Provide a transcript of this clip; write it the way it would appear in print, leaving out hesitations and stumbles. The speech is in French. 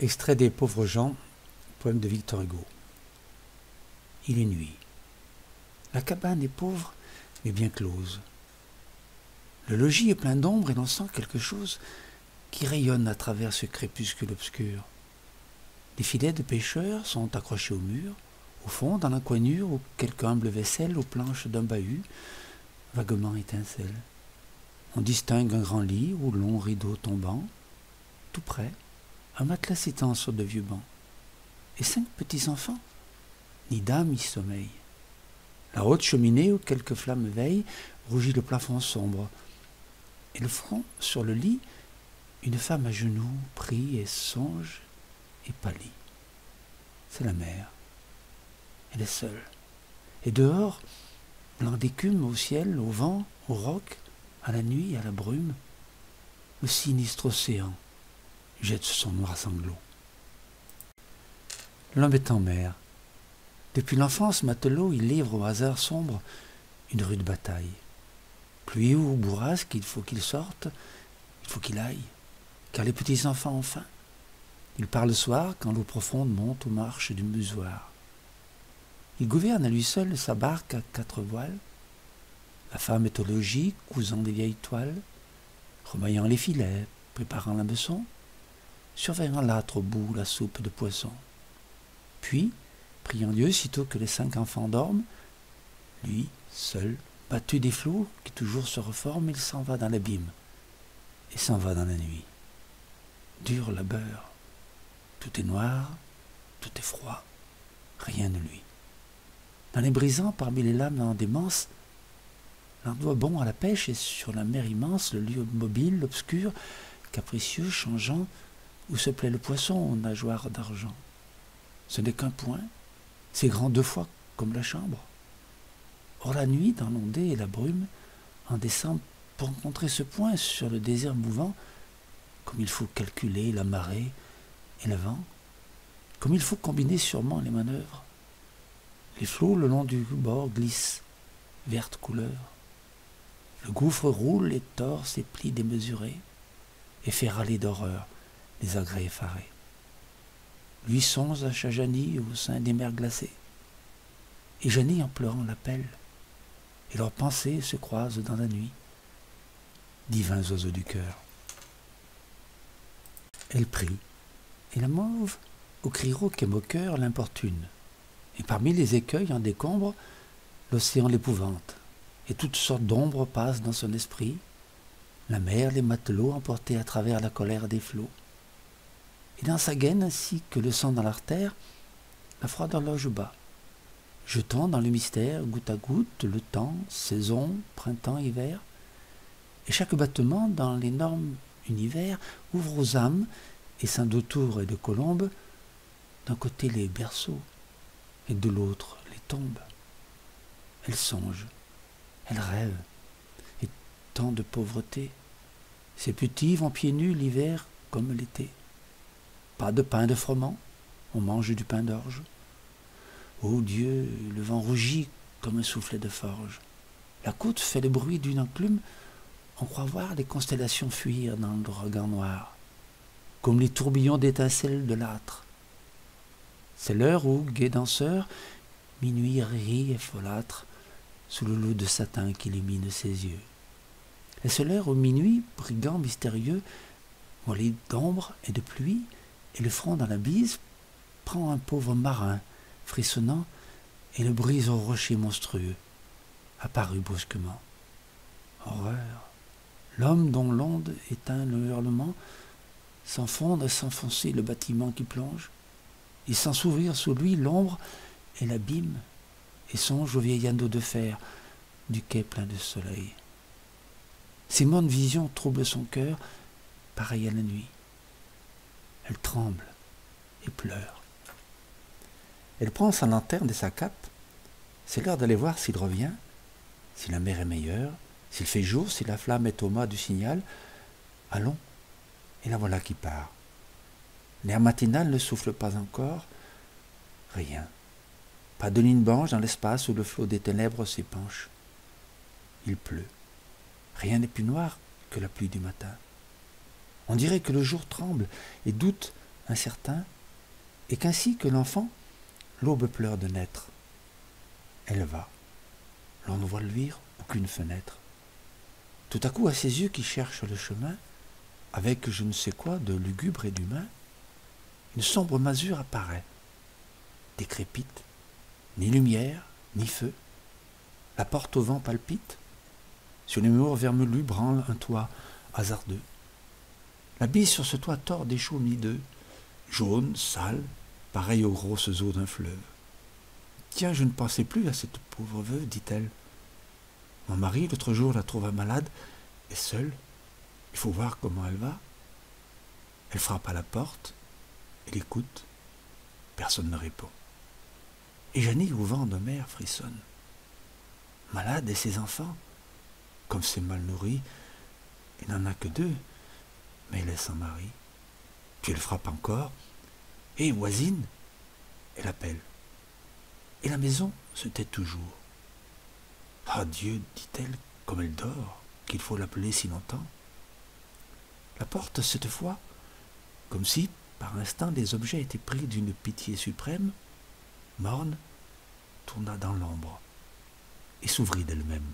Extrait des Pauvres gens, poème de Victor Hugo. Il est nuit. La cabane est pauvre, mais bien close. Le logis est plein d'ombre et l'on sent quelque chose qui rayonne à travers ce crépuscule obscur. Des filets de pêcheurs sont accrochés au mur. Au fond, dans l'incoinure, où quelque humble vaisselle aux planches d'un bahut vaguement étincelle. On distingue un grand lit aux longs rideaux tombants. Tout près, un matelas s'étend sur de vieux bancs. Et 5 petits enfants, ni dame ni sommeil. La haute cheminée où quelques flammes veillent rougit le plafond sombre. Et le front, sur le lit, une femme à genoux prie et songe et pâlit. C'est la mère. Elle est seule. Et dehors, blanc d'écume au ciel, au vent, au roc, à la nuit, à la brume, le sinistre océan jette son noir sanglot. L'homme est en mer. Depuis l'enfance, matelot, il livre au hasard sombre une rude bataille. Pluie ou bourrasque, il faut qu'il sorte, il faut qu'il aille, car les petits enfants ont faim. Il part le soir quand l'eau profonde monte aux marches du musoir. Il gouverne à lui seul sa barque à 4 voiles. La femme est au logis, cousant des vieilles toiles, remaillant les filets, préparant l'hameçon, surveillant l'âtre au bout la soupe de poisson. Puis, priant Dieu sitôt que les 5 enfants dorment, lui, seul, battu des flots qui toujours se reforment, il s'en va dans l'abîme et s'en va dans la nuit. Dur labeur, tout est noir, tout est froid, rien ne luit. Dans les brisants, parmi les lames en démence, l'endroit bon à la pêche est sur la mer immense, le lieu mobile, obscur, capricieux, changeant, où se plaît le poisson aux nageoires d'argent. Ce n'est qu'un point, c'est grand 2 fois comme la chambre. Or la nuit, dans l'ondée et la brume, en descend pour rencontrer ce point sur le désert mouvant, comme il faut calculer la marée et le vent, comme il faut combiner sûrement les manœuvres. Les flots le long du bord glissent, verte couleur. Le gouffre roule et tord ses plis démesurés et fait râler d'horreur les agrès effarés. Lui songe à Chajani au sein des mers glacées. Et Janie en pleurant l'appelle, et leurs pensées se croisent dans la nuit. Divins oiseaux du cœur. Elle prie, et la mauve, au cri rauque et moqueur, l'importune. Et parmi les écueils en décombre, l'océan l'épouvante, et toutes sortes d'ombres passent dans son esprit, la mer, les matelots emportés à travers la colère des flots. Et dans sa gaine, ainsi que le sang dans l'artère, la froide horloge bat, jetant dans le mystère, goutte à goutte, le temps, saison, printemps, hiver. Et chaque battement, dans l'énorme univers, ouvre aux âmes, et ceint d'autour et de colombes, d'un côté les berceaux, et de l'autre les tombes. Elle songe, elle rêve, et tant de pauvreté. Ces petits vont pieds nus l'hiver comme l'été. Pas de pain de froment, on mange du pain d'orge. Ô Dieu, le vent rougit comme un soufflet de forge. La côte fait le bruit d'une enclume, on croit voir les constellations fuir dans l'ouragan noir, comme les tourbillons d'étincelles de l'âtre. C'est l'heure où, gai danseur, minuit rit et folâtre sous le lot de satin qui illumine ses yeux. Et c'est l'heure où minuit, brigand mystérieux, voilé d'ombre et de pluie, et le front dans la bise, prend un pauvre marin, frissonnant, et le brise au rocher monstrueux, apparu brusquement. Horreur! L'homme dont l'onde éteint le hurlement, s'enfonde et s'enfoncer le bâtiment qui plonge, et sent s'ouvrir sous lui l'ombre et l'abîme, et songe au vieil anneau de fer du quai plein de soleil. Ces mondes visions troublent son cœur, pareil à la nuit. Elle tremble et pleure. Elle prend sa lanterne et sa cape. C'est l'heure d'aller voir s'il revient, si la mer est meilleure, s'il fait jour, si la flamme est au mât du signal. Allons, et la voilà qui part. L'air matinal ne souffle pas encore. Rien. Pas de ligne blanche dans l'espace où le flot des ténèbres s'épanche. Il pleut. Rien n'est plus noir que la pluie du matin. On dirait que le jour tremble et doute incertain, et qu'ainsi que l'enfant, l'aube pleure de naître. Elle va, l'on ne voit luire aucune fenêtre. Tout à coup, à ses yeux qui cherchent le chemin, avec je ne sais quoi de lugubre et d'humain, une sombre masure apparaît, décrépite, ni lumière, ni feu. La porte au vent palpite, sur les murs vermelus branle un toit hasardeux. La bise sur ce toit tord des chauds mideux, jaune, sale, pareil aux grosses eaux d'un fleuve. Tiens, je ne pensais plus à cette pauvre veuve, dit-elle. Mon mari, l'autre jour, la trouva malade et seule. Il faut voir comment elle va. Elle frappe à la porte, elle écoute. Personne ne répond. Et Jeannie, au vent de mer, frissonne. Malade et ses enfants, comme c'est mal nourri, il n'en a que 2, mais elle est sans mari. Puis elle frappe encore. Et voisine, elle appelle. Et la maison se tait toujours. Ah Dieu, dit-elle, comme elle dort, qu'il faut l'appeler si longtemps. La porte, cette fois, comme si, par instant, les objets étaient pris d'une pitié suprême, morne, tourna dans l'ombre et s'ouvrit d'elle-même.